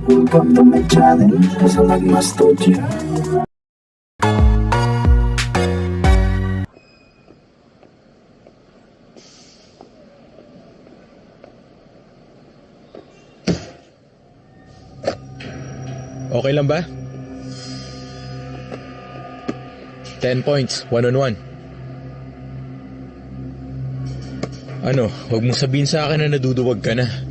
Welcome to my channel, sa Magma Studio. Okay lang ba? 10 points, 1-on-1. Ano, huwag mong sabihin sa akin na naduduwag ka na.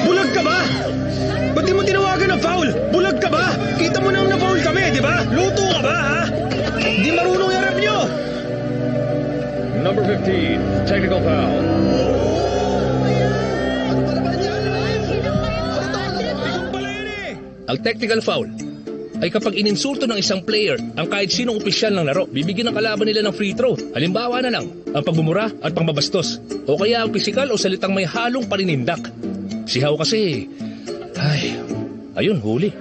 Bulag ka ba? Ba't di mo tinawagan ng foul? Bulag ka ba? Kita mo naman na foul kami, di ba? Luto ka ba, ha? Di marunong yung rep nyo! Number 15, technical foul. Ang technical foul ay kapag ininsulto ng isang player ang kahit sinong opisyal ng laro, bibigyan ng kalaban nila ng free throw. Halimbawa na lang, ang pagbumura at pangbabastos. O kaya ang pisikal o salitang may halong paninindak. Sihaw kasi, ayun, huli.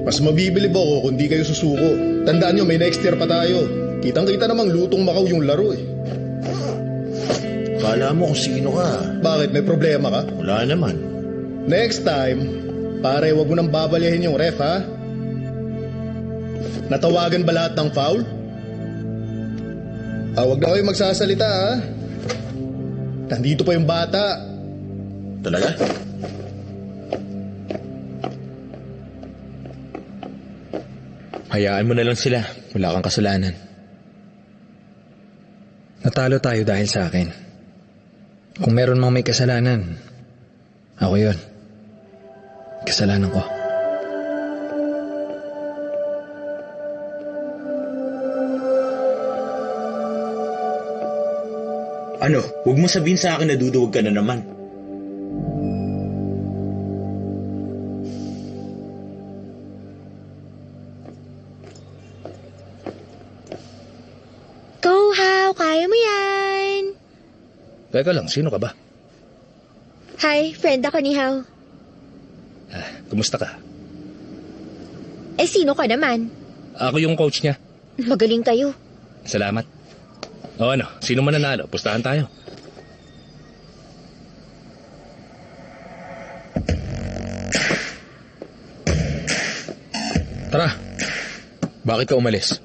Mas mabibilib ako kung di kayo susuko. Tandaan nyo, may next year pa tayo. Kitang-kita namang lutong Macau yung laro eh. Kala mo kung sino ka. Bakit? May problema ka? Wala naman. Next time, pare, wag mo nang babalyahin yung ref, ha? Natawagan ba lahat ng foul? Wag na kayo magsasalita, ha? Nandito pa yung bata. Talaga? Hayaan mo na lang sila. Wala kang kasalanan. Natalo tayo dahil sa akin. Kung meron mang may kasalanan, ako yun. Kasalanan ko. Ano? Huwag mo sabihin sa akin na duduwag ka na naman. Go, How! Kaya mo yan! Teka lang, sino ka ba? Hi, friend ako ni How. Kumusta ka? Sino ka naman? Ako yung coach niya. Magaling kayo. Salamat. O ano, sino man nanalo? Pustahan tayo. Tara. Bakit ka umalis?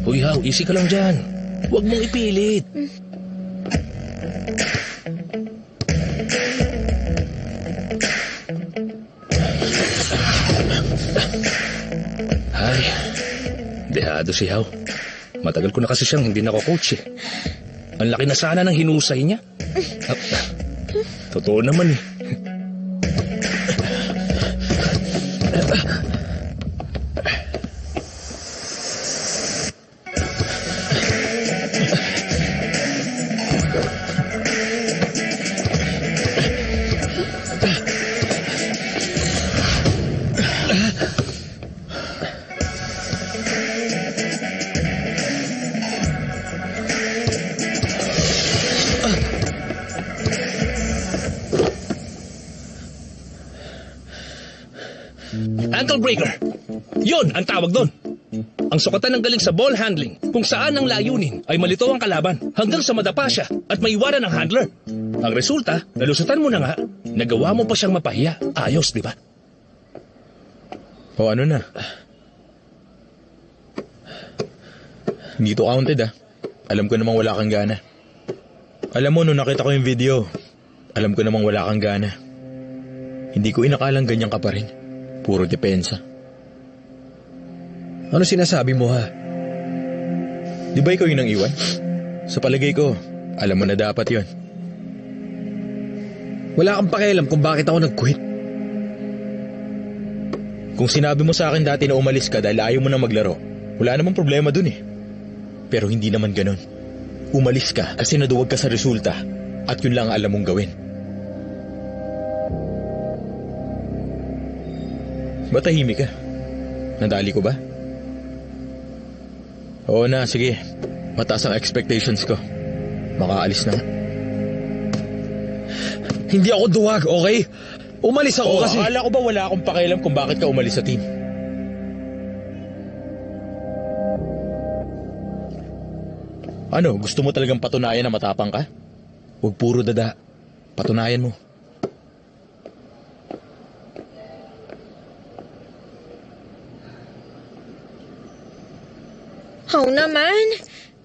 Uy, How, easy ka lang dyan. Huwag mong ipilit. Ay, dehado si How. Matagal ko na kasi siyang hindi nako-coach eh. Ang laki na sana ng hinusay niya. Totoo naman eh. breaker. Yon ang tawag doon. Ang sukatan ng galing sa ball handling kung saan ang layunin ay malito ang kalaban hanggang sa madapa siya at maiwanan ng handler. Ang resulta, nalusutan mo na nga, nagawa mo pa siyang mapahiya. Ayos, di ba? O ano na? Hindi to counted Alam ko namang wala kang gana. Alam mo, nung nakita ko yung video, alam ko namang wala kang gana. Hindi ko inakalang ganyan ka pa rin. Puro depensa. Ano sinasabi mo ha? Di ba ikaw yung nang iwan? Sa palagay ko, alam mo na dapat yon. Wala kang pakialam kung bakit ako nag-quit. Kung sinabi mo sa akin dati na umalis ka dahil ayaw mo na maglaro, wala namang problema dun Pero hindi naman ganun. Umalis ka kasi naduwag ka sa resulta at yun lang alam mong gawin. Matahimik ka. Nadali ko ba? Oo na, sige. Mataas ang expectations ko. Makaalis na nga. Hindi ako duwag, okay? Umalis ako kasi... Akala ko ba wala akong pakialam kung bakit ka umalis sa team? Ano, gusto mo talagang patunayan na matapang ka? Huwag puro dada. Patunayan mo. How naman?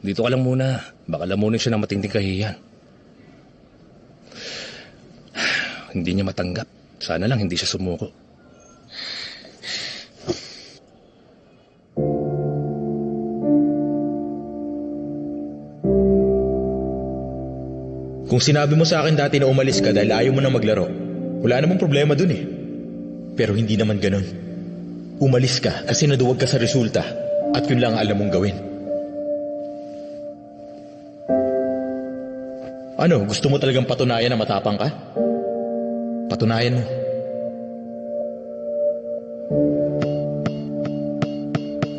Dito ka lang muna. Baka lamunin siya ng matinding kahihiyan. Hindi niya matanggap. Sana lang hindi siya sumuko. Kung sinabi mo sa akin dati na umalis ka dahil ayaw mo na maglaro, wala namang problema dun Pero hindi naman ganun. Umalis ka kasi naduwag ka sa resulta at yun lang alam mong gawin. Ano, gusto mo talagang patunayan na matapang ka? Patunayan mo.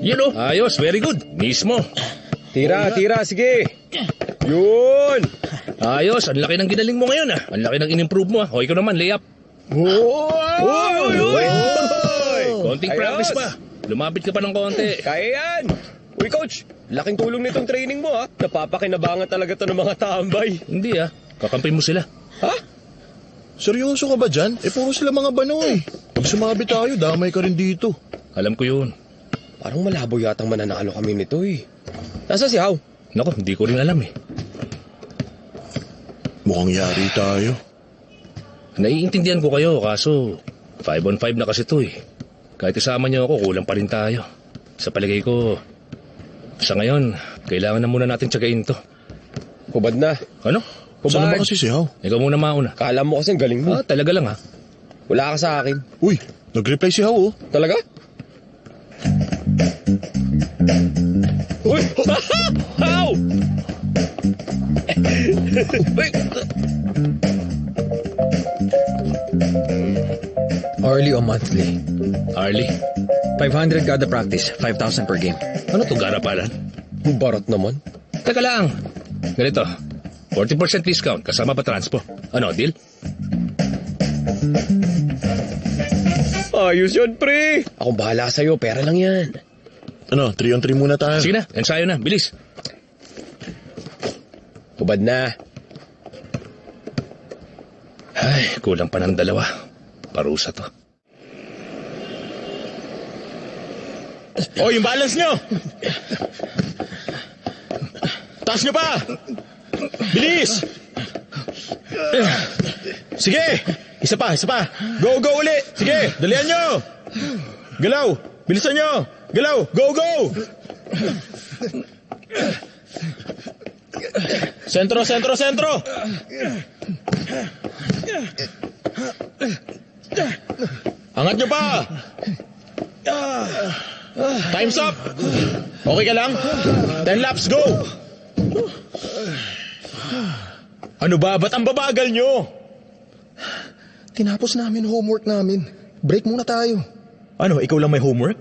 Yun ayos, very good. Mismo. Tira, sige. Yun! Ayos, ang laki ng ginaling mo ngayon Ang laki ng in-improve mo O ikaw naman, layup. Uy! Konting Ayos. practice pa. Lumapit ka pa ng konti. Kaya yan! Uy, coach! Laking tulong nitong training mo, Napapakinabangan talaga to ng mga tambay. Hindi kakampi mo sila. Ha? Seryoso ka ba dyan? Puro sila mga bano Pag sumabi tayo, damay ka rin dito. Alam ko yun. Parang malabo yatang mananalo kami nito, Nasa si How? Naku, hindi ko rin alam Mukhang yari tayo. Naiintindihan ko kayo, kaso 5-on-5 na kasi to Kahit isama niyo ako, kulang pa rin tayo. Sa palagay ko, sa ngayon, kailangan na muna natin tsagain to. Hubad na. Ano? Saan na ba kasi si How? Ikaw muna mauna. Kala mo kasi galing mo. Talaga lang Wala ka sa akin. Uy, nag-reply si How Talaga? Uy! How? Hourly o monthly? Arlie, 500 kada practice, 5,000 per game. ano to garapalan? Barot naman. Teka lang. Ganito, 40% discount kasama pa transpo. Ano, deal? Ayos yun, pre. Akong bahala sa'yo, pera lang yan. Ano, 3-on-3 muna tayo. Sige na, ensayo na, bilis. Hubad na. Ay, kulang pa ng dalawa. Parusa to. Oh, yung balance nyo! Taas nyo pa! Bilis! Sige! Isa pa! Go uli! Sige, dalihan nyo! Galaw! Bilisan nyo! Galaw! Go! Sentro! Angat nyo pa! Time's up! Okay ka lang? 10 laps, go! Ano ba? Ba't ang babagal nyo? Tinapos namin homework namin. Break muna tayo. Ano, ikaw lang may homework?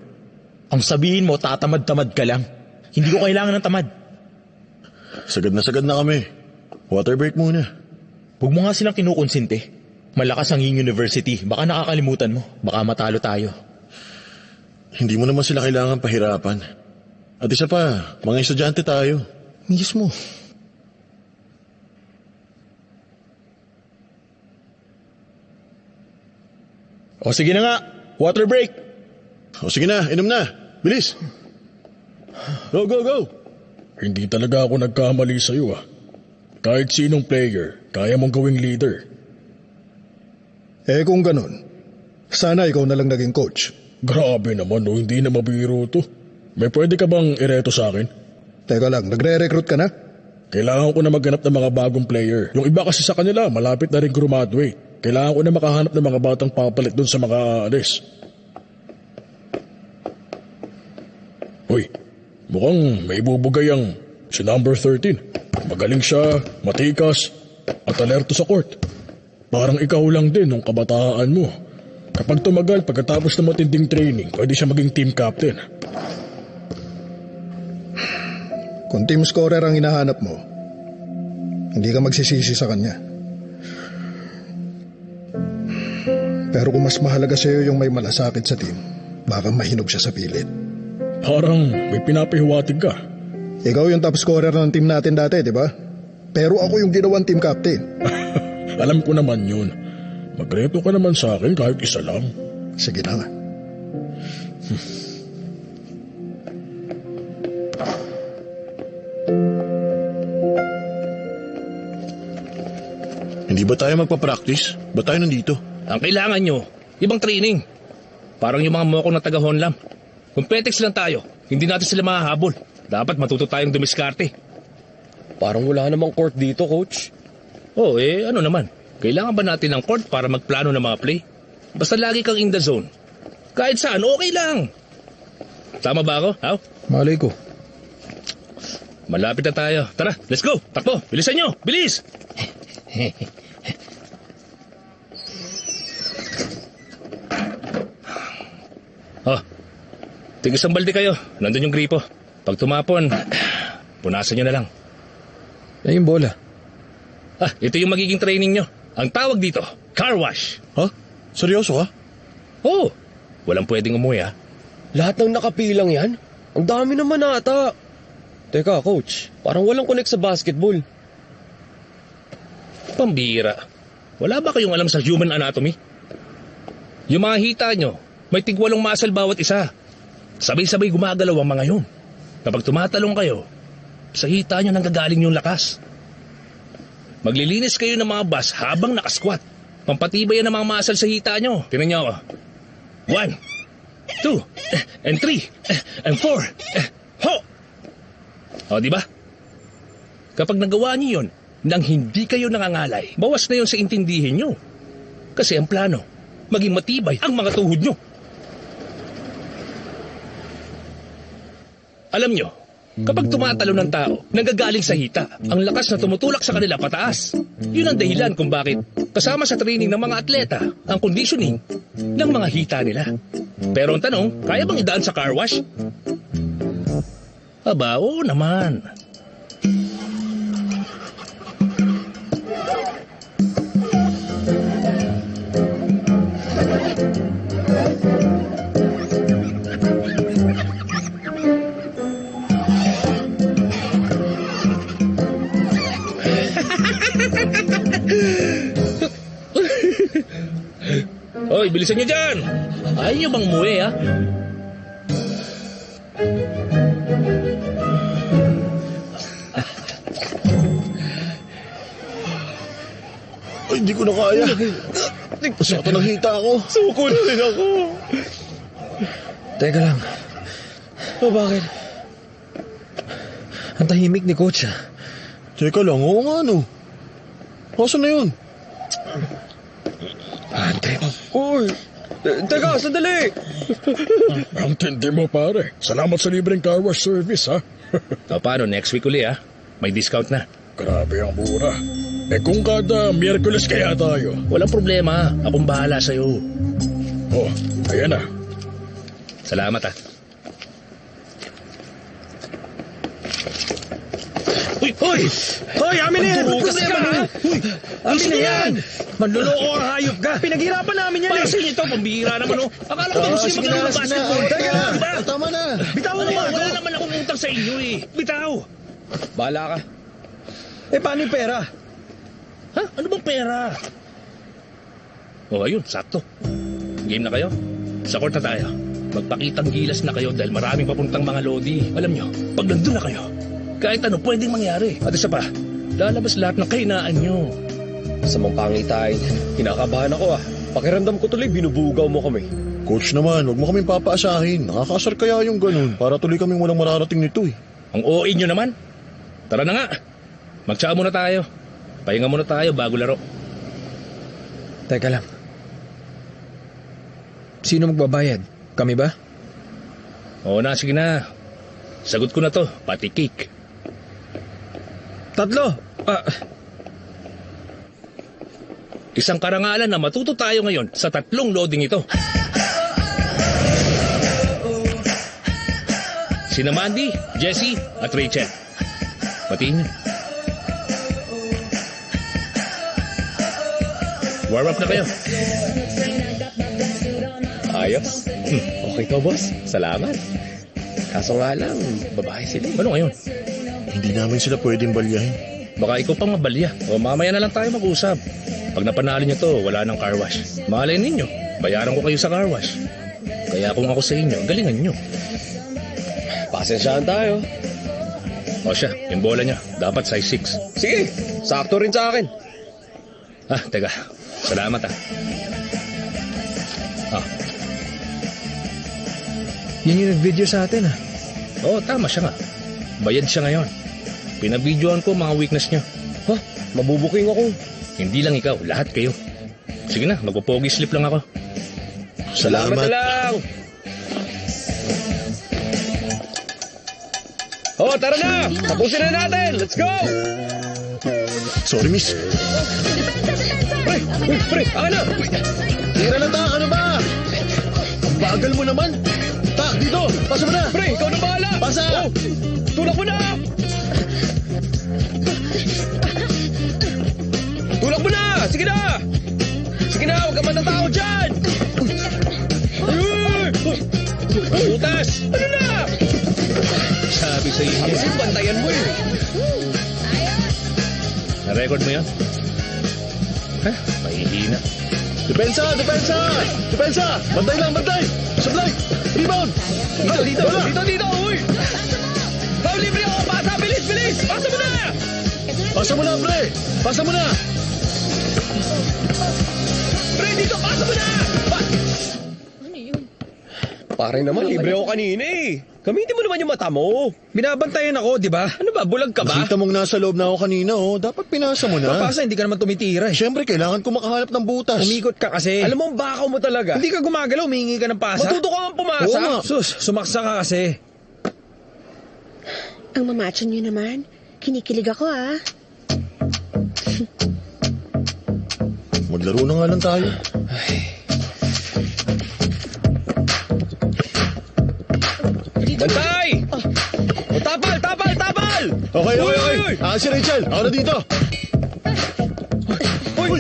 Ang sabihin mo, tatamad-tamad ka lang. Hindi ko kailangan ng tamad. Sagad na kami. Water break muna. Huwag mo nga silang kinukonsinte. Malakas ang Ying University. Baka nakakalimutan mo. Baka matalo tayo. Hindi mo naman sila kailangan pahirapan. At isa pa, mga estudyante tayo. Mismo. O sige na nga, water break. O sige na, inom na. Bilis. Go, go, go. Hindi talaga ako nagkamali sa'yo Kahit sinong player, kaya mong gawing leader. Kung ganun, sana ikaw na lang naging coach. Grabe naman hindi na mabiro to. May pwede ka bang ireto sa akin? Teka lang, nagre-recruit ka na? Kailangan ko na maghanap ng mga bagong player. Yung iba kasi sa kanila, malapit na rin graduate. Kailangan ko na makahanap ng mga batang papalit dun sa mga aalis. Uy, mukhang may ibubugay ang si number 13. Magaling siya, matikas, at alerto sa court. Parang ikaw lang din nung kabataan mo. Kapag tumagal pagkatapos ng matinding training, pwede siya maging team captain. Kung team scorer ang hinahanap mo, hindi ka magsisisi sa kanya. Pero kung mas mahalaga sa'yo yung may malasakit sa team, baka mahinog siya sa pilit. Parang may pinapahiwatig ka. Ikaw yung top scorer ng team natin dati, di ba? Pero ako yung ginawang team captain. Alam ko naman yun. Magreto ka naman sa akin kahit isa lang. Sige na nga. Hindi ba tayo magpa-practice? Ba tayo nandito? Ang kailangan nyo, ibang training. Parang yung mga mokong na taga-Honlam. Kung Petex lang tayo, hindi natin sila mahahabol. Dapat matuto tayong dumiskarte. Parang wala namang court dito, coach. Ano naman? Kailangan ba natin ng court para magplano ng mga play? Basta lagi kang in the zone. Kahit saan, okay lang. Tama ba ako, How? Malay ko. Malapit na tayo. Tara, let's go. Takbo, bilisan nyo. Bilis! Tigis ang balde kayo. Nandun yung gripo. Pag tumapon, punasan nyo na lang. Yung bola. Ito yung magiging training nyo. Ang tawag dito, car wash. Ha? Seryoso ka? Oo. Walang pwedeng umuwi, Lahat ng nakapilang yan? Ang dami naman ata. Teka, coach. Parang walang connect sa basketball. Pambira. Wala ba kayong alam sa human anatomy? Yung mga hita nyo, may tig-8 muscle bawat isa. Sabay-sabay gumagalaw ang mga yun. Kapag tumatalong kayo, sa hita nyo nanggagaling yung lakas. Maglilinis kayo ng mga bus habang nakasquat. Pampatibay yan ng mga muscle sa hita nyo. Tingnan nyo ako. 1, 2, and 3, and 4. Ho! Di ba? Kapag nagawa nyo yun, nang hindi kayo nangangalay, bawas na yun sa intindihin nyo. Kasi ang plano, maging matibay ang mga tuhod nyo. Alam nyo, kapag tumatalo ng tao, nanggagaling sa hita, ang lakas na tumutulak sa kanila pataas. Yun ang dahilan kung bakit kasama sa training ng mga atleta ang conditioning ng mga hita nila. Pero ang tanong, kaya bang idaan sa car wash? Aba, oo naman. Hoy, bilisan nyo dyan! Ayaw nyo bang umuwi, Ay, hindi ko na kaya. Masakta ng hita ako. Suko na rin ako. Teka lang. Bakit? Ang tahimik ni Coach, Teka lang, oo nga no. Asan na yun? Uy! Teka, sandali! Ang tindi mo, pare. Salamat sa libreng car wash service, Paano, next week uli, May discount na. Grabe ang mura. Kung kada Miyerkules kaya tayo. Walang problema, akong bahala sa'yo. Ayan na. Salamat, Uy! Hoy! Hoy, amin na yan! Turukas ka, ha? Uy! Amin na yan! Manloloko ang hayop ka. Pinaghirapan namin yan Para eh! sa inyo ito, pambihira naman, oh. Akala ko ba gusto nyo maglaro ng basketball? Teka na. Diba? Tama na. Bitawan mo Wala ako! naman akong utang sa inyo, eh. Bitaw. Bahala ka. Eh, paano yung pera? Ha? Ano bang pera? Oh, ayun, sakto. Game na kayo? Sa court na tayo. Magpakitang gilas na kayo dahil maraming papuntang mga lodi. Alam nyo, pag nandun na kayo, kahit ano pwedeng mangyari. At isa pa, lalabas lahat ng kahinaan nyo. Sa mga pangitain, kinakabahan ako ah. Pakiramdam ko tuloy, binubugaw mo kami. Coach naman, huwag mo kaming papaasahin. Nakakasar kaya yung ganun para tuloy kaming walang mararating nito eh. Ang OA nyo naman. Tara na nga. Magtsaka muna tayo. Pahinga muna tayo bago laro. Teka lang. Sino magbabayad? Kami ba? Oo na, sige na. Sagot ko na to, pati cake. Tatlo! Isang karangalan na matuto tayo ngayon sa 3 loading ito. Sina Mandy, Jessie, at Rachel. Patiin niyo. Warm up na kayo. Ayos. Okay to, boss. Salamat. Kaso nga lang, babae sila eh. Ano ngayon? Hindi namin sila pwedeng balyahin. Baka ikaw pang mabalya. O mamaya na lang tayo mag-usap. Pag napanalo nyo to, wala nang car wash. Malay ninyo, bayaran ko kayo sa car wash. Kaya kung ako sa inyo, galingan nyo. Pasensyahan tayo. O siya, yung bola niya, dapat size 6. Sige, sakto rin sa akin. Ah, teka. Salamat ah. Ah, Yun yung nag-video sa atin, oo, tama siya nga. Bayad siya ngayon. Pinabidyoan ko mga weakness niya. Ha? Mabubuking ako. Hindi lang ikaw, lahat kayo. Sige na, magpo-pogi slip lang ako. Salamat na lang. Oh, tara na! Tapusin na natin! Let's go! Sorry, miss. Pre, akin na! Tira na ta, ano ba? Ang bagal mo naman. Ta, dito, pasa mo na. Pre, ikaw na bahala! Pasa! Oh, tulak mo na! Tulak mo na! Sige na! Sige na, huwag ka matatakot dyan! Butas! Ano na? Sabi sa inyo. Kasi bantayan mo eh. Na-record mo yan? Ha? Mahihina. Depensa, depensa! Depensa! Bantay lang, bantay! Sablay! Rebound! Dito, uy! Foul libre ako! Pasa! Bilis! Pasa mo na! Pasa mo na, pre! Pasa mo na! Pre, dito! Pasa mo na! Pare naman, libre ako kanina eh. Gamitin mo naman yung mata mo. Binabantayan ako, di ba? Ano ba, bulag ka ba? Nakita mong nasa loob na ako kanina, oh. Dapat pinasa mo na. Papasa, hindi ka naman tumitira eh. Siyempre, kailangan ko makahanap ng butas. Umikot ka kasi. Alam mo, ang bakaw mo talaga. Hindi ka gumagalaw, humingi ka ng pasa. Matuto ka nga pumasa. Oo nga. Sus, sumaksa ka kasi. Ang mamacho niyo naman. Kinikilig ako ah. Maglaro na nga lang tayo. Bantay! O, tapal! Okay. Uy! Si Rachel, ako na dito. Uy!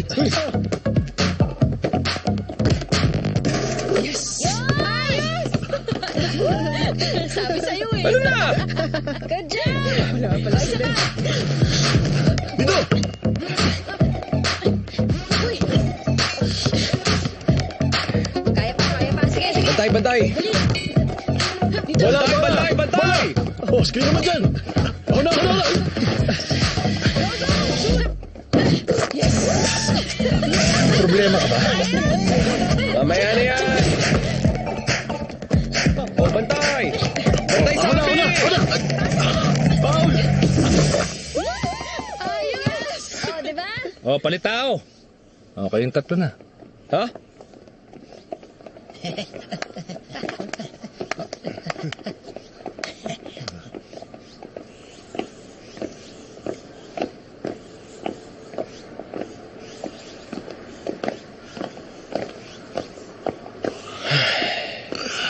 Sabi sa'yo eh. Ano na? Good job! Wala pala sila. Dito! Kaya pa. Sige. Bantay! Bantay! Boss, kayo naman dyan. Ako na. Problema ka ba? Mamaya na yan! O, bantay! Bantay sa akin! Foul! Ayos! O, diba? O, palit tao. O, kayong 3 na. Ha?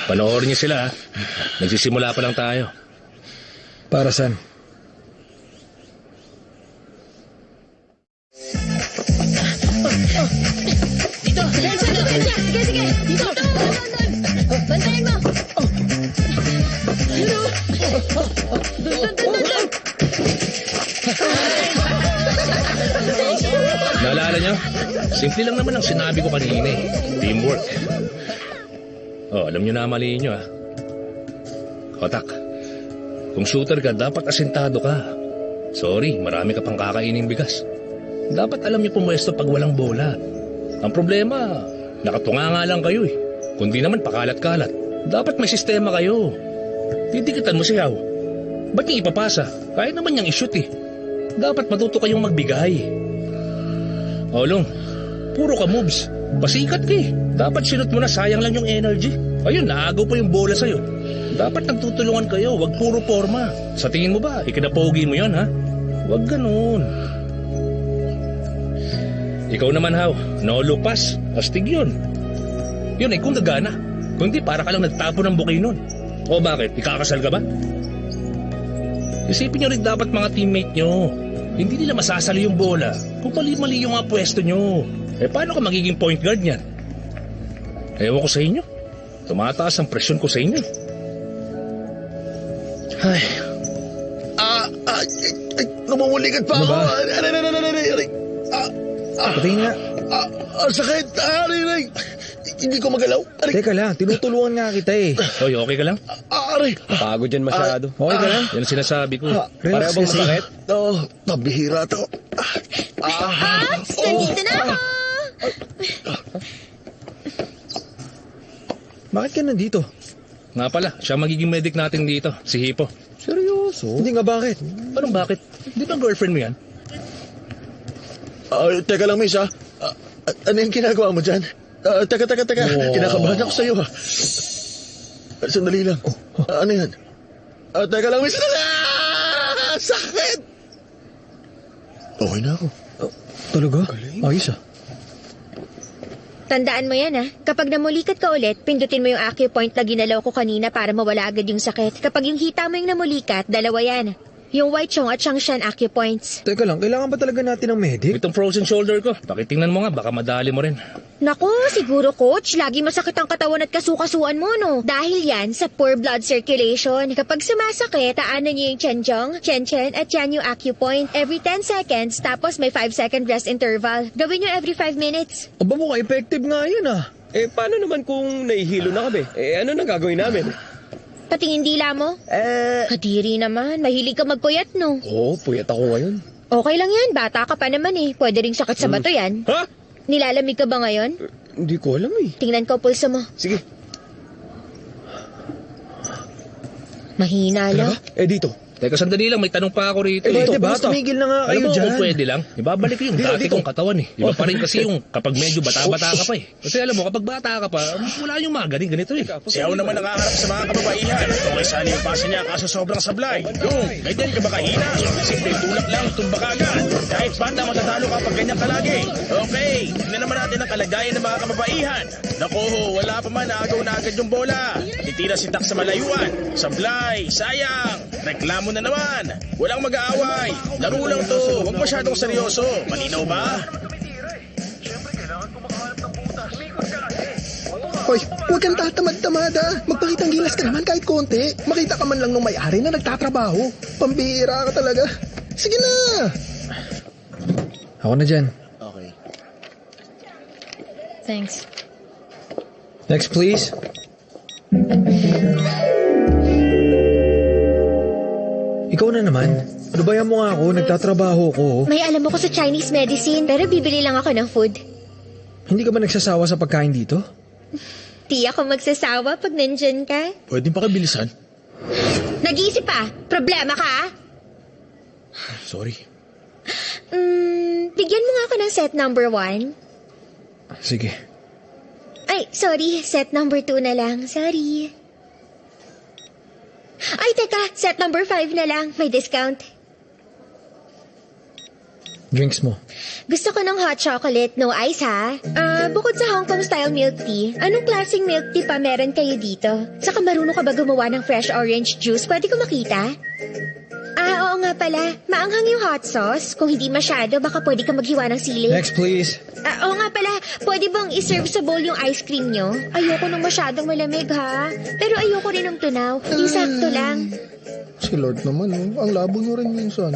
Panoorin niyo sila, ha? Nagsisimula pa lang tayo. Para saan? sige. Dito. Doon. Bantayan mo. Doon. Naalala niyo? Simple lang naman ang sinabi ko kanina eh. Teamwork. Alam niyo na mali niyo Otak, kung shooter ka, dapat asintado ka. Sorry, marami ka pang kakaining bigas. Dapat alam niyo pumwesto pag walang bola. Ang problema, nakatunga nga lang kayo Kundi naman pakalat-kalat. Dapat may sistema kayo. Didikitan mo si Yao. Ba't niya ipapasa? Kaya naman niyang ishoot Dapat matuto kayong magbigay. Long, puro ka moves. Pasikat ka Dapat sinut mo na, sayang lang yung energy. Ayun, naagaw pa yung bola sa'yo. Dapat nagtutulungan kayo, wag puro forma. Sa tingin mo ba, ikinapogi mo yon ha? Wag ganun. Ikaw naman, Haw, no lupas, astig yun. Yun kung gagana. Kung di, para ka lang nagtapo ng buki nun. O bakit, ikakasal ka ba? Isipin nyo rin dapat mga teammate nyo. Hindi nila masasali yung bola kung mali-mali yung mga pwesto nyo. Paano ka magiging point guard niyan? Ewan ko sa inyo. Tumataas ang presyon ko sa inyo. Ay. Namumuligat pa ako. Patingin nga. Sakit. Hindi ko magalaw. Teka lang, tinutulungan nga kita Hoy, okay ka lang? Pagod yan masyado. Okay ka lang? Yan ang sinasabi ko. Relax Pareho bang kasi. sakit? Pabihira to. Nandito na ako. Bakit ka nandito? Nga pala, siya magiging medic natin dito, si Hippo. Seryoso? Hindi nga bakit? Anong bakit? Di ba girlfriend mo yan? Teka lang, miss ano yung ginagawa mo dyan? Teka. Kinakabahan ako sa'yo Sandali lang. Ano yan? Teka lang, miss. Sakit! Okay na ako. Talaga? Ayos Tandaan mo yan Kapag namulikat ka ulit, pindutin mo yung acupoint na ginalaw ko kanina para mawala agad yung sakit. Kapag yung hita mo yung namulikat, dalawa yan. Yung Wai Chong at Changshan acupoints. Teka lang, kailangan ba talaga natin ng medic? Itong frozen shoulder ko, pakitingnan mo nga, baka madali mo rin. Naku, siguro coach, lagi masakit ang katawan at kasukasuan mo no. Dahil yan sa poor blood circulation. Kapag sumasakit, taanan niyo yung Chenjong, Chen at Chanyu acupoint every 10 seconds tapos may 5-second rest interval. Gawin niyo every 5 minutes. Aba mukha effective nga yun Paano naman kung nahihilo na kami? Ano na gagawin namin? Patingin dila mo? Kadiri naman, mahilig ka magpuyat no. Oo, puyat ako ngayon. Okay lang yan, bata ka pa naman Pwede ring sakit sa bato yan. Ha? Nilalamig ka ba ngayon? Hindi ko alam Tingnan ko pulso mo. Sige. Mahina lang. Dito. Teka, sandali lang, may tanong pa ako rito. Pwede ba? Tumigil na nga kayo Alam mo dyan. kung pwede lang, ibabalik ko yung dati kong katawan Iba pa rin kasi yung kapag medyo bata-bata ka pa Kasi alam mo, kapag bata ka pa, wala yung mga ganito Siyaw naman nakaharap sa mga kababaihan. Okay, sali yung pasa niya kaso sobrang sablay. Yung, ganyan ka ba kahina? Simple tulak lang, tumba ka agad. Kahit bata matatalo ka pag ganyan ka lagi. Okay, tingnan naman natin ang kalagayan ng mga kababaihan. Naku, wala pa man, naagaw na agad yung bola. Titira si Tak sa malayuan. Sablay, sayang. Reklamo na naman. Walang mag-aaway. Laro lang to. Huwag masyadong seryoso. Malinaw ba? Hoy, huwag kang tatamad-tamada. Magpakitang gilas ka naman kahit konti. Makita ka man lang nung may-ari na nagtatrabaho. Pambihira ka talaga. Sige na. Ako na dyan. Okay. Thanks. Next please. Ikaw na naman. Lubayan mo nga ako, nagtatrabaho ko. May alam ako sa Chinese medicine, pero bibili lang ako ng food. Hindi ka ba nagsasawa sa pagkain dito? Di ako magsasawa pag nandyan ka. Pwede pa kabilisan? Nag-iisip pa? Problema ka? Sorry. Bigyan mo nga ako ng set number 1. Sige. Ay, sorry. Set number 2 na lang. Sorry. Ay, teka. Set number 5 na lang. May discount. Drinks mo. Gusto ko ng hot chocolate, no ice ha? Bukod sa Hong Kong style milk tea, anong klaseng milk tea pa meron kayo dito? Saka marunong ka ba gumawa ng fresh orange juice? Pwede ko makita? Oo nga pala, maanghang yung hot sauce. Kung hindi masyado, baka pwede ka maghiwa ng sili. Next, please. Oo nga pala, pwede bang iserve sa bowl yung ice cream nyo? Ayoko nung masyadong malamig ha. Pero ayoko rin ng tunaw. Yung sakto lang. Si Lord naman, ang labo nyo rin minsan.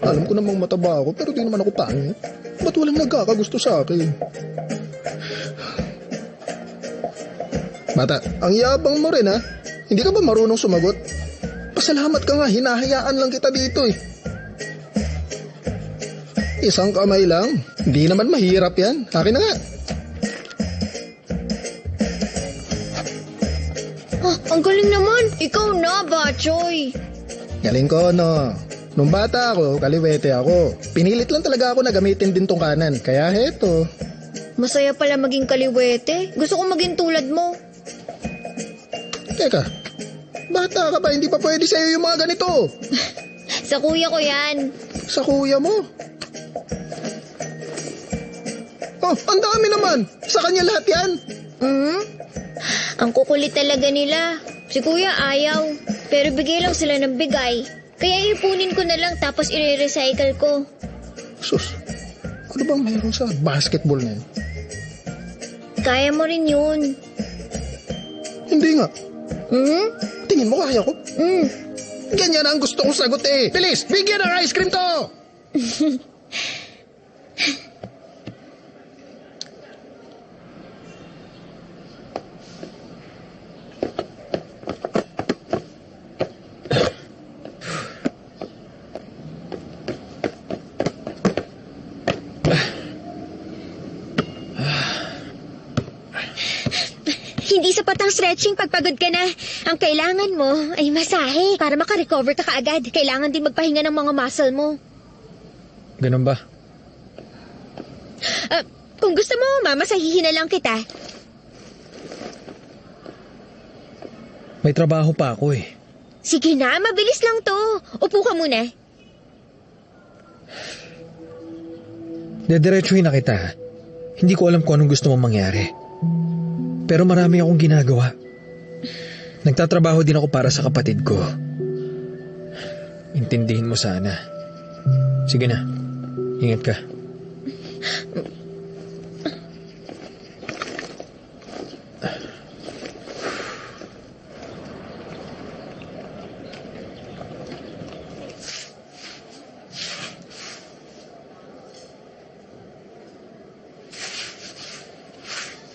Alam ko namang mataba ako, pero di naman ako pangit. Ba't walang nagkakagusto sa akin? Bata, ang yabang mo rin ha. Hindi ka ba marunong sumagot? Pasalamat ka nga, hinahayaan lang kita dito eh. Isang kamay lang. Hindi naman mahirap yan. Akin na nga. Ang galing naman. Ikaw na, Bachoy. Galing ko, no. Nung bata ako, kaliwete ako. Pinilit lang talaga ako na gamitin din tong kanan. Kaya heto. Masaya pala maging kaliwete. Gusto ko maging tulad mo. Teka, bata ka pa, hindi pa pwede sa'yo yung mga ganito. Sa kuya ko yan. Sa kuya mo? Oh, ang dami naman. Sa kanya lahat yan. Ang kukulit talaga nila. Si kuya ayaw. Pero bigay lang sila ng bigay. Kaya ipunin ko na lang tapos i-recycle ko. Sus, ano bang mayroon sa basketball na yun? Kaya mo rin yun. Hindi nga. Tingin mo kaya ko? Ganyan ang gusto kong sagot eh. Bilis, bigyan ng ice cream to! Hindi sapat ang stretching pag pagod ka na. Ang kailangan mo ay masahe para makarecover ka kaagad. Kailangan din magpahinga ng mga muscle mo. Ganun ba? Kung gusto mo, mamasahihin na lang kita. May trabaho pa ako eh. Sige na, mabilis lang to. Upo ka muna. Dediretsuhin na kita. Hindi ko alam kung anong gusto mong mangyari. Pero marami akong ginagawa. Nagtatrabaho din ako para sa kapatid ko. Intindihin mo sana. Sige na, ingat ka.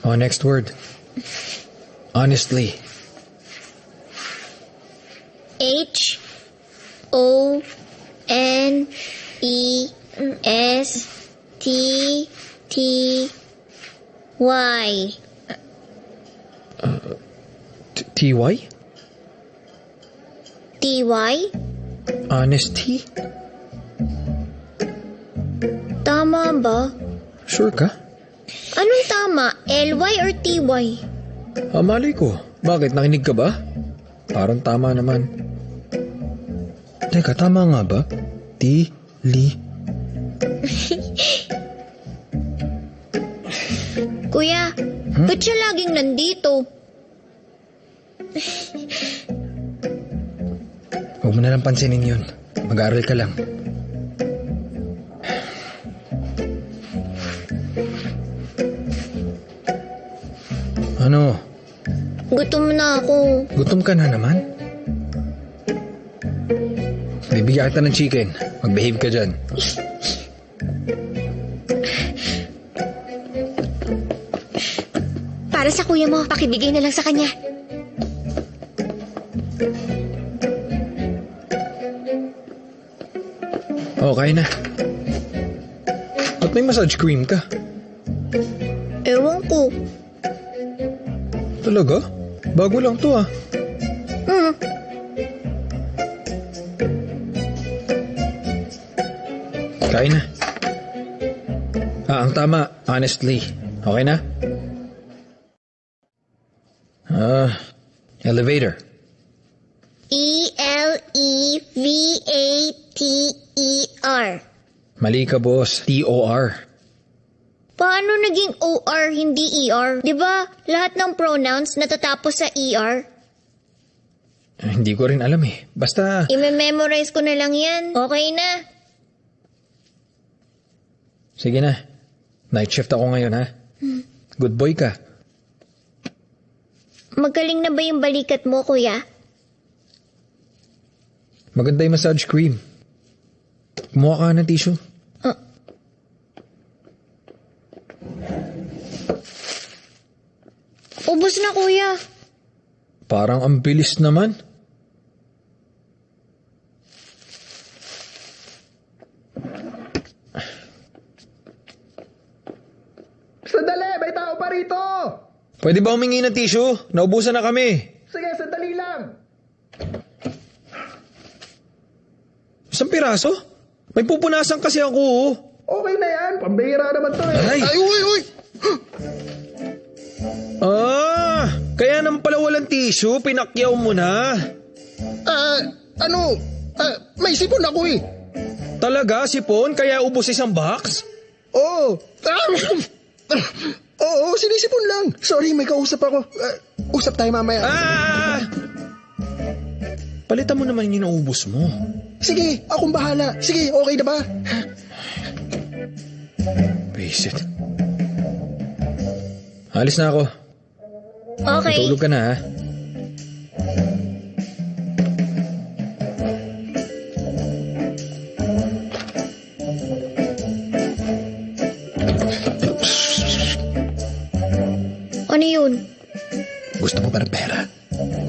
Oh, next word. Honestly. Honestly. T-Y? T-Y? Honesty? Tama ba? Sure ka? Anong tama? L-Y or T-Y? Malay ko. Bakit? Nakinig ka ba? Parang tama naman. Teka, tama nga ba? T-Li. Kuya, ba't siya laging nandito? Huwag mo na lang pansinin yun. Mag-aaral ka lang. Ano? Gutom na ako. Gutom ka na naman? Bibigyan kita ng chicken. Mag-behave ka dyan. Para sa kuya mo, pakibigay na lang sa kanya. Okay na. Ba't may massage cream ka? Ewan ko. Talaga? Bago lang to ah. Kain na. Ang tama, honestly. Okay na? Elevator. E-L-E-V-A-T-E-R. Mali ka, boss. T-O-R. Paano naging O-R, hindi E-R? Diba, lahat ng pronouns natatapos sa E-R? Hindi ko rin alam eh. Basta... I-memorize ko na lang yan. Okay na. Sige na. Night shift ako ngayon, ha? Good boy ka. Magaling na ba yung balikat mo, kuya? Maganda yung massage cream. Kumuha ka ng tissue. Ubus na, kuya. Parang ang bilis naman. Sandali, may tao pa rito! Pwede ba humingi ng tissue? Naubusan na kami. Sige, sandali lang. Isang piraso? May pupunasan kasi ako. Okay na yan, pambihira naman to eh. Ay! Uy! Kaya naman pala walang tissue, pinakyaw mo na. May sipon ako eh. Talaga, sipon? Kaya ubos isang box? Oo. Oo, sinisipon lang. Sorry, may kausap ako. Usap tayo mamaya. Palitan mo naman yung naubos mo. Sige, akong bahala. Sige, okay na ba? Basic. Alis na ako. Okay. Matulog ka na, ha? Ano yun? Gusto mo ba ng pera?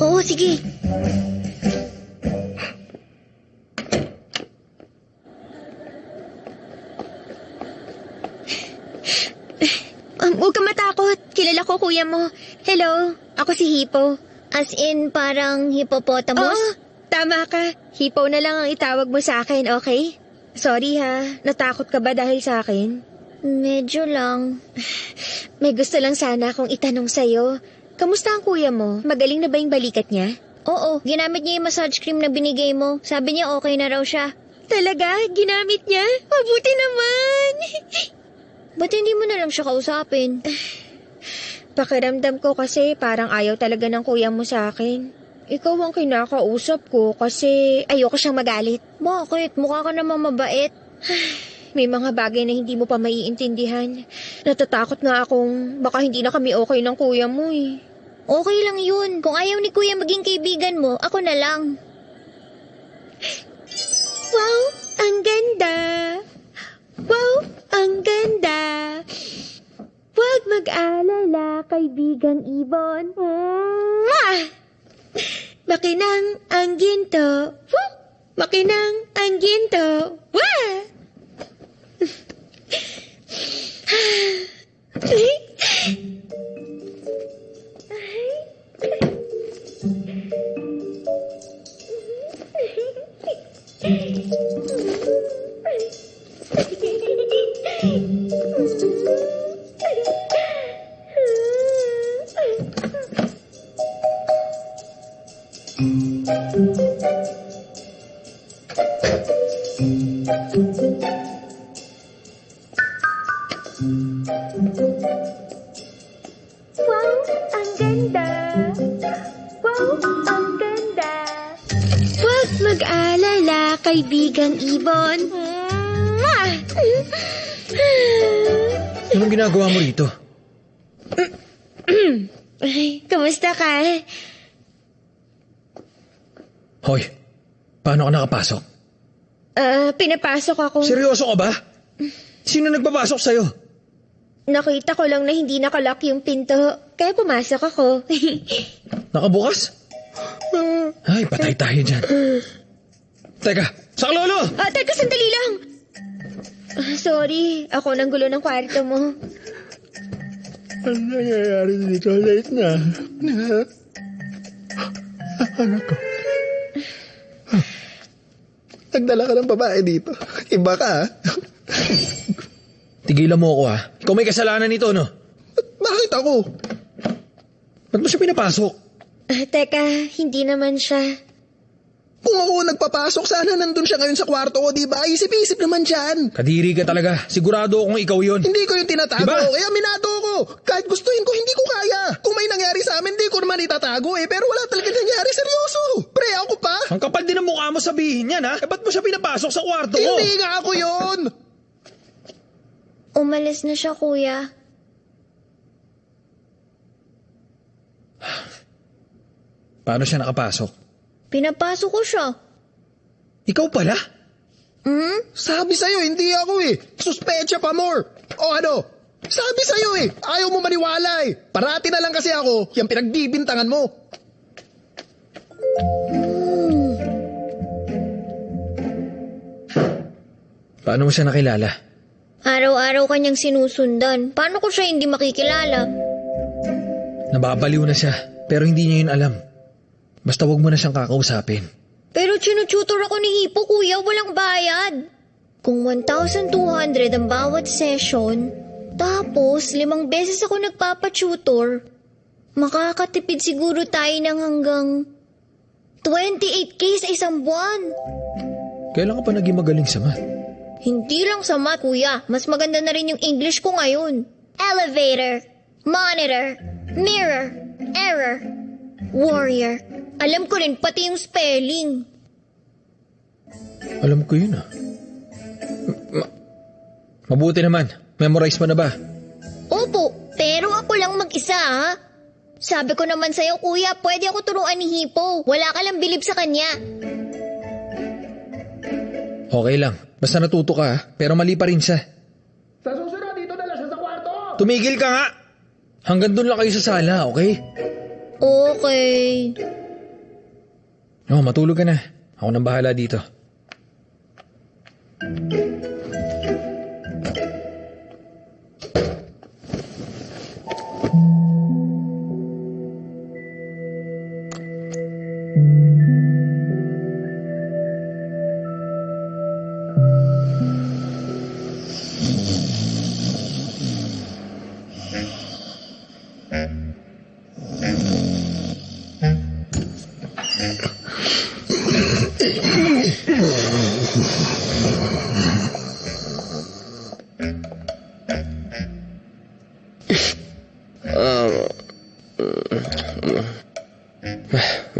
Oo, sige. Huwag ka matakot. Kilala ko kuya mo. Hello, ako si Hippo. As in, parang hippopotamus? Oo, tama ka. Hippo na lang ang itawag mo sa akin, okay? Sorry ha, natakot ka ba dahil sa akin? Medyo lang. May gusto lang sana akong itanong sa'yo. Kamusta ang kuya mo? Magaling na ba yung balikat niya? Oo, ginamit niya yung massage cream na binigay mo. Sabi niya okay na raw siya. Talaga? Ginamit niya? Mabuti naman! Ba't hindi mo na lang siya kausapin? Pakiramdam ko kasi parang ayaw talaga ng kuya mo sa akin. Ikaw ang kinakausap ko kasi ayoko siyang magalit. Bakit? Mukha ka namang mabait. May mga bagay na hindi mo pa maiintindihan. Natatakot nga akong baka hindi na kami okay ng kuya mo eh. Okay lang yun. Kung ayaw ni kuya maging kaibigan mo, ako na lang. Wow, ang ganda! Wow, ang ganda! Huwag mag-alala, kaibigang ibon. Makinang ang ginto. Woo! Makinang ang ginto. Wah! Wow, ang ganda! Wow, ang ganda! Huwag mag-alala, kaibigang ibon. Anong ginagawa mo rito? Kamusta ka? Hoy, paano ka nakapasok? Pinapasok ako. Seryoso ka ba? Sino nagpapasok sa'yo? Nakita ko lang na hindi nakalock yung pinto, kaya pumasok ako. Nakabukas? Ay, patay tayo dyan. Teka, saklolo! Teka, sandali lang. Sorry, ako nang gulo ng kwarto mo. Ano nangyayari dito? Late na. Anak ko. Nagdala ka ng babae dito. Iba ka, ha? Tigilan mo ako, ha? Ikaw may kasalanan nito, no? Bakit ako? Ba't mo siya pinapasok? Teka, hindi naman siya. Kung ako nagpapasok, sana nandun siya ngayon sa kwarto ko, di ba? Isip-isip naman dyan. Kadiri ka talaga. Sigurado akong ikaw yon. Hindi ko yung tinatago, Diba? kaya minado ko. Kahit gustuhin ko, hindi ko kaya. Kung may nangyari sa amin, hindi ko naman itatago eh. Pero wala talaga nangyari, seryoso. Pre, ako pa. Ang kapal din ng mukha mo sabihin yan, ha? Ba't mo siya pinapasok sa kwarto ko? Hindi nga ako yun. Umalis na siya, kuya. Paano siya nakapasok? Pinapasok ko siya. Ikaw pala? Sabi sa'yo, hindi ako eh. Suspecha pa more. O ano? Sabi sa'yo eh. Ayaw mo maniwala eh. Parati na lang kasi ako, yung pinagbibintangan mo. Paano mo siya nakilala? Araw-araw kanyang sinusundan. Paano ko siya hindi makikilala? Nababaliw na siya, pero hindi niya yun alam. Basta wag mo na siyang kakausapin. Pero tinututor ako ni Hipo, kuya. Walang bayad. Kung 1,200 ang bawat session, tapos 5 beses ako nagpapatutor, makakatipid siguro tayo ng hanggang 28K sa isang buwan. Kailan ka pa naging magaling sa math? Hindi lang sa math, kuya. Mas maganda na rin yung English ko ngayon. Elevator, monitor, mirror, error, warrior. Alam ko rin pati yung spelling. Alam ko yun, ah. Mabuti naman. Memorize mo na ba? Opo, pero ako lang mag-isa, ha? Sabi ko naman sa'yo, kuya, pwede ako turuan ni Hipo. Wala ka lang bilib sa kanya. Okay lang. Basta natuto ka, ha? Pero mali pa rin siya. Sa susunod, dito na lang siya sa kwarto. Tumigil ka nga! Hanggang doon lang kayo sa sala, okay? Okay. Oh, matulog ka na. Ako nang bahala dito.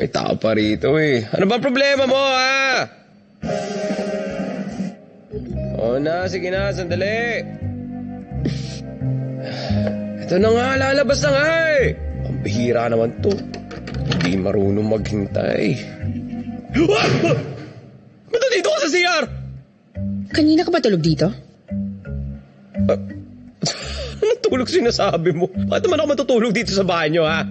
May tao pa rito eh. Ano ba problema mo, ha? O na, sige na, sandali. Ito na nga, lalabas na nga eh. Ang bihira naman to. Hindi marunong maghintay. Ba't dito ka sa CR? Kanina ka ba tulog dito? Anong tulog sinasabi mo? Bakit naman ako matutulog dito sa banyo, ha?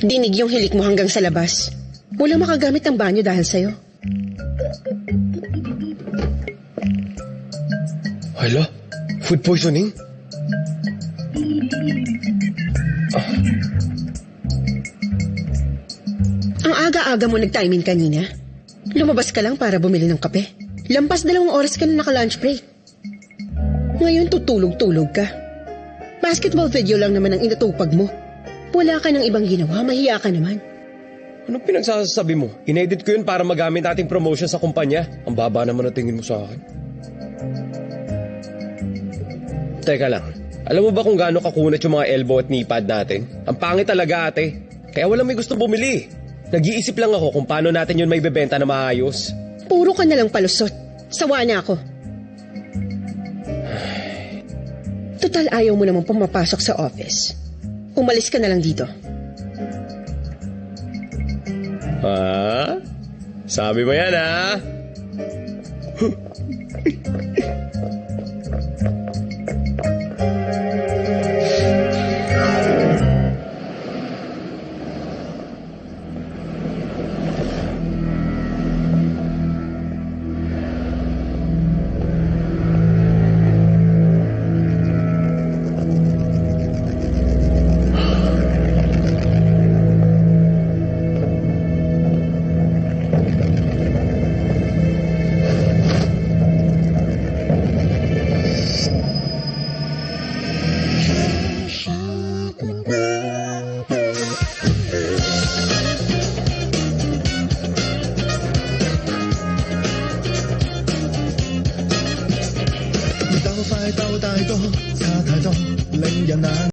Dinig yung hilik mo hanggang sa labas. Walang makagamit ng banyo dahil sa'yo. Hala? Food poisoning? Ang aga-aga mo nag-timing kanina. Lumabas ka lang para bumili ng kape. Lampas 2 oras ka na naka-lunch break. Ngayon tutulog-tulog ka. Basketball video lang naman ang inatupag mo. Wala ka ng ibang ginawa, mahiya ka naman. Anong pinagsasabi mo? Inedit ko yun para magamit nating promotion sa kumpanya. Ang baba naman ang tingin mo sa akin. Teka lang, alam mo ba kung gaano kakunat yung mga elbow at knee pad natin? Ang pangit talaga, ate. Kaya walang may gusto bumili. Nag-iisip lang ako kung paano natin yun may bebenta na maayos. Puro ka na lang palusot. Sawa na ako. Total ayaw mo naman pumapasok sa office. Umalis ka na lang dito. Ha? Sabi mo yan, ha? 都太多，差太多，令人難。